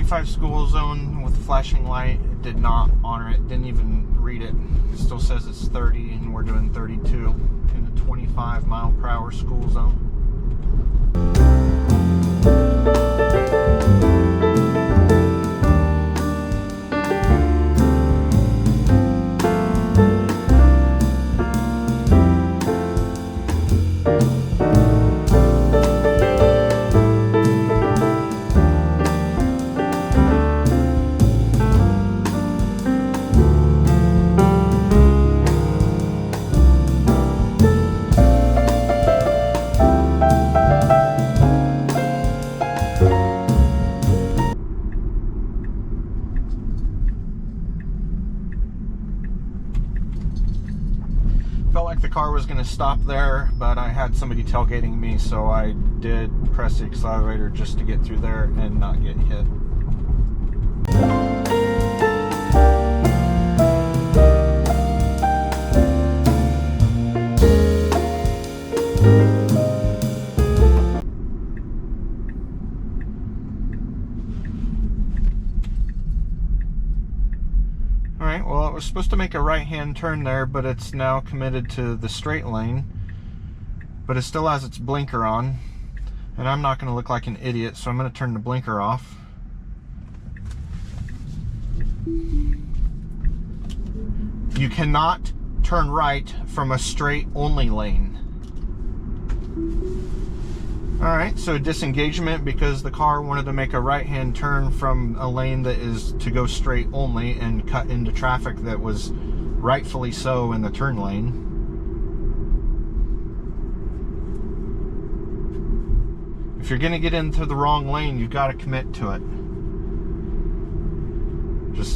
25 school zone with flashing light. It did not honor it, didn't even read it. It still says it's 30 and we're doing 32 in a 25 mile per hour school zone. Felt like the car was going to stop there, but I had somebody tailgating me, so I did press the accelerator just to get through there and not get hit. Alright, well, it was supposed to make a right-hand turn there, but it's now committed to the straight lane. But it still has its blinker on. And I'm not going to look like an idiot, so I'm going to turn the blinker off. You cannot turn right from a straight-only lane. Alright, so disengagement because the car wanted to make a right-hand turn from a lane that is to go straight only and cut into traffic that was rightfully so in the turn lane. If you're going to get into the wrong lane, you've got to commit to it.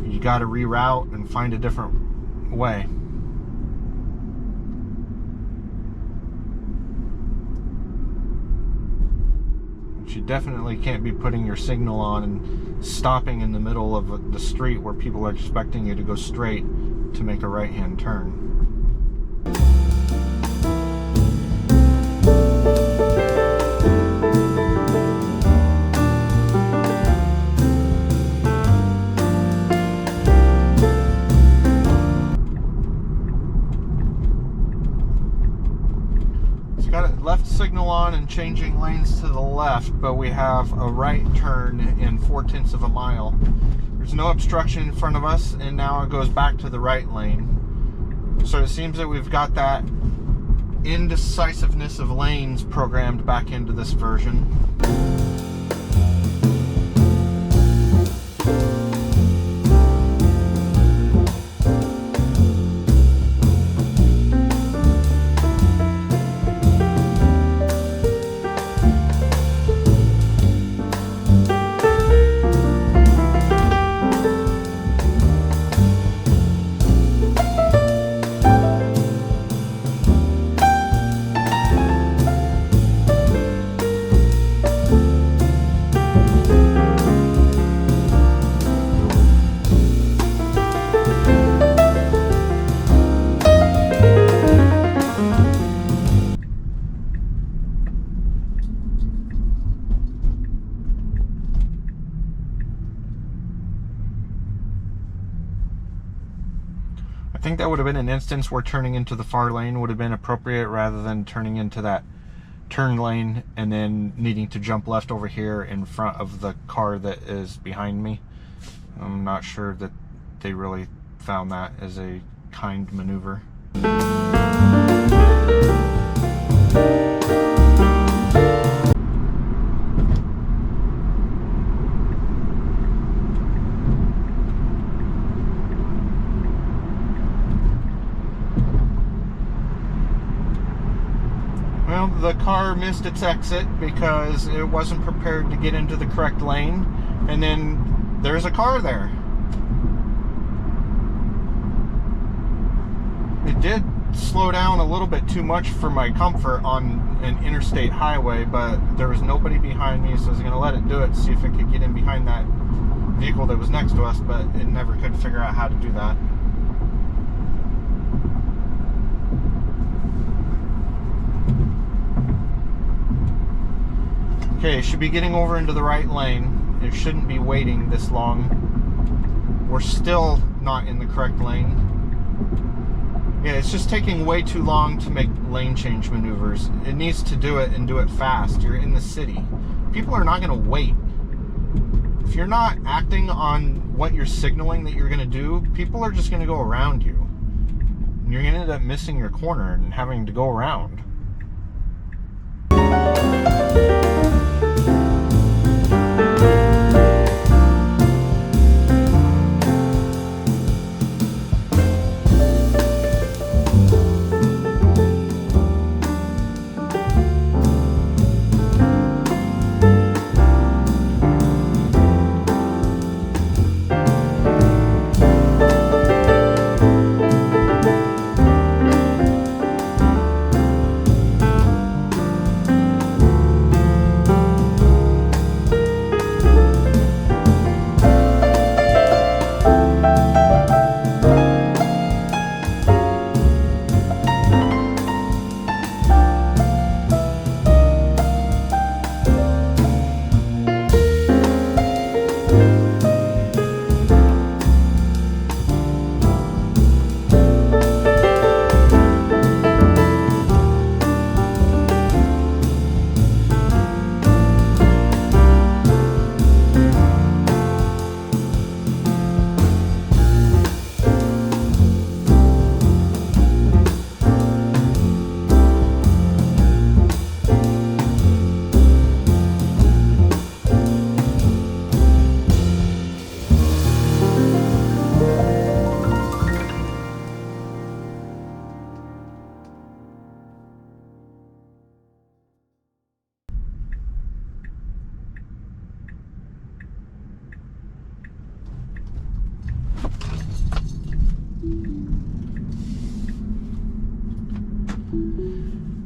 You got to reroute and find a different way. You definitely can't be putting your signal on and stopping in the middle of the street where people are expecting you to go straight to make a right-hand turn. Got a left signal on and changing lanes to the left, but we have a right turn in 4/10 of a mile. There's no obstruction in front of us, and now it goes back to the right lane. So it seems that we've got that indecisiveness of lanes programmed back into this version. I think that would have been an instance where turning into the far lane would have been appropriate rather than turning into that turn lane and then needing to jump left over here in front of the car that is behind me. I'm not sure that they really found that as a kind maneuver. Well, the car missed its exit because it wasn't prepared to get into the correct lane, and then there's a car there. It did slow down a little bit too much for my comfort on an interstate highway, but there was nobody behind me, so I was going to let it do it, see if it could get in behind that vehicle that was next to us, but it never could figure out how to do that. Okay, should be getting over into the right lane, It shouldn't be waiting this long. We're still not in the correct lane. Yeah, it's just taking way too long to make lane change maneuvers. It needs to do it and do it fast. You're in the city. People are not going to wait. If you're not acting on what you're signaling that you're going to do, people are just going to go around you. And you're going to end up missing your corner and having to go around.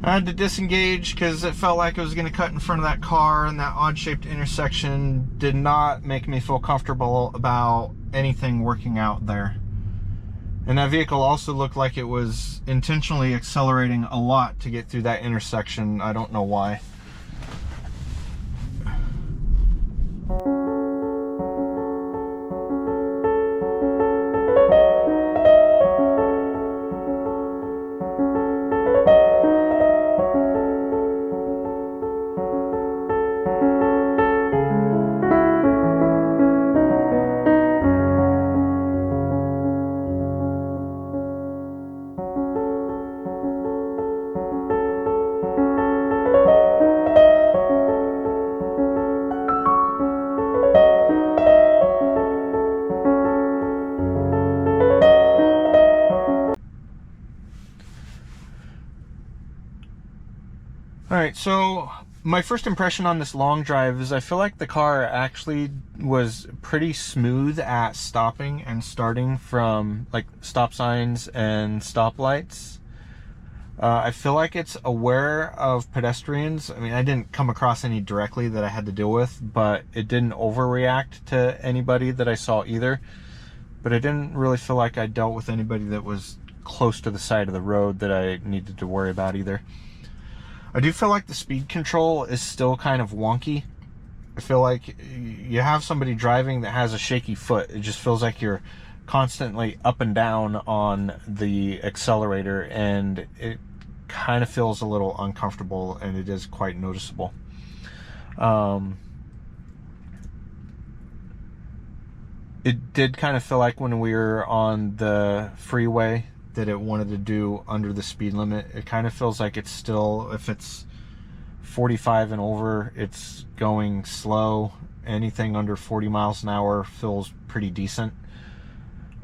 I had to disengage because it felt like it was going to cut in front of that car, and that odd-shaped intersection did not make me feel comfortable about anything working out there. And that vehicle also looked like it was intentionally accelerating a lot to get through that intersection. I don't know why. Alright, so my first impression on this long drive is I feel like the car actually was pretty smooth at stopping and starting from like stop signs and stoplights. I feel like it's aware of pedestrians. I mean, I didn't come across any directly that I had to deal with, but it didn't overreact to anybody that I saw either. But I didn't really feel like I dealt with anybody that was close to the side of the road that I needed to worry about either. I do feel like the speed control is still kind of wonky. I feel like you have somebody driving that has a shaky foot. It just feels like you're constantly up and down on the accelerator, and it kind of feels a little uncomfortable, and it is quite noticeable. It did kind of feel like when we were on the freeway that it wanted to do under the speed limit. It kind of feels like it's still, if it's 45 and over, it's going slow. Anything under 40 miles an hour feels pretty decent.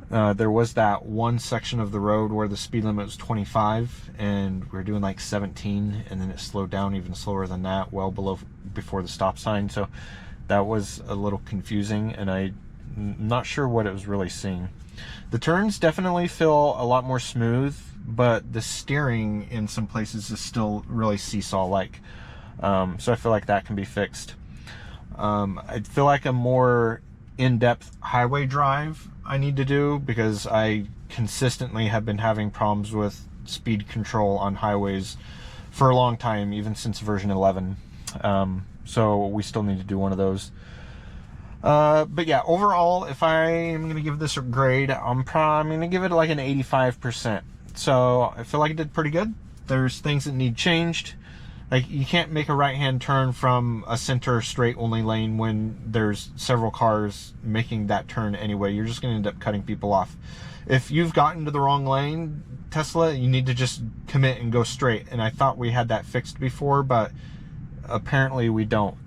There was that one section of the road where the speed limit was 25 and we were doing like 17, and then it slowed down even slower than that, well below before the stop sign. So that was a little confusing, and I'm not sure what it was really seeing. The turns definitely feel a lot more smooth, but the steering in some places is still really seesaw-like. So I feel like that can be fixed. I feel like a more in-depth highway drive I need to do, because I consistently have been having problems with speed control on highways for a long time, even since version 11. So we still need to do one of those. But yeah, overall, if I am going to give this a grade, I'm going to give it like an 85%. So I feel like it did pretty good. There's things that need changed. Like, you can't make a right-hand turn from a center straight only lane when there's several cars making that turn anyway. You're just going to end up cutting people off. If you've gotten to the wrong lane, Tesla, you need to just commit and go straight. And I thought we had that fixed before, but apparently we don't.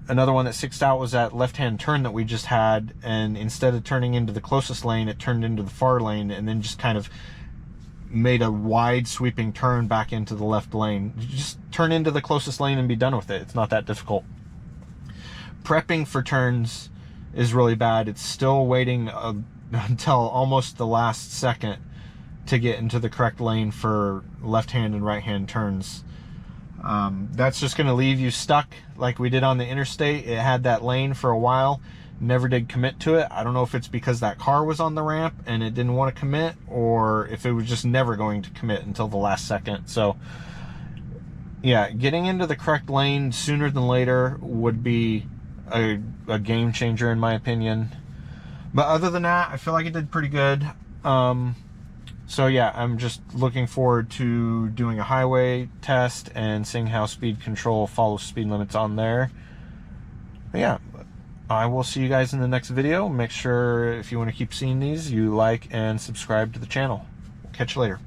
Another one that sticks out was that left-hand turn that we just had, and instead of turning into the closest lane, it turned into the far lane and then just kind of made a wide sweeping turn back into the left lane. Just turn into the closest lane and be done with it. It's not that difficult. Prepping for turns is really bad. It's still waiting until almost the last second to get into the correct lane for left-hand and right-hand turns. That's just going to leave you stuck like we did on the interstate. It had that lane for a while, never did commit to it. I don't know if it's because that car was on the ramp and it didn't want to commit, or if it was just never going to commit until the last second. So yeah, getting into the correct lane sooner than later would be a game changer in my opinion. But other than that, I feel like it did pretty good. So yeah, I'm just looking forward to doing a highway test and seeing how speed control follows speed limits on there. But yeah, I will see you guys in the next video. Make sure, if you want to keep seeing these, you like and subscribe to the channel. Catch you later.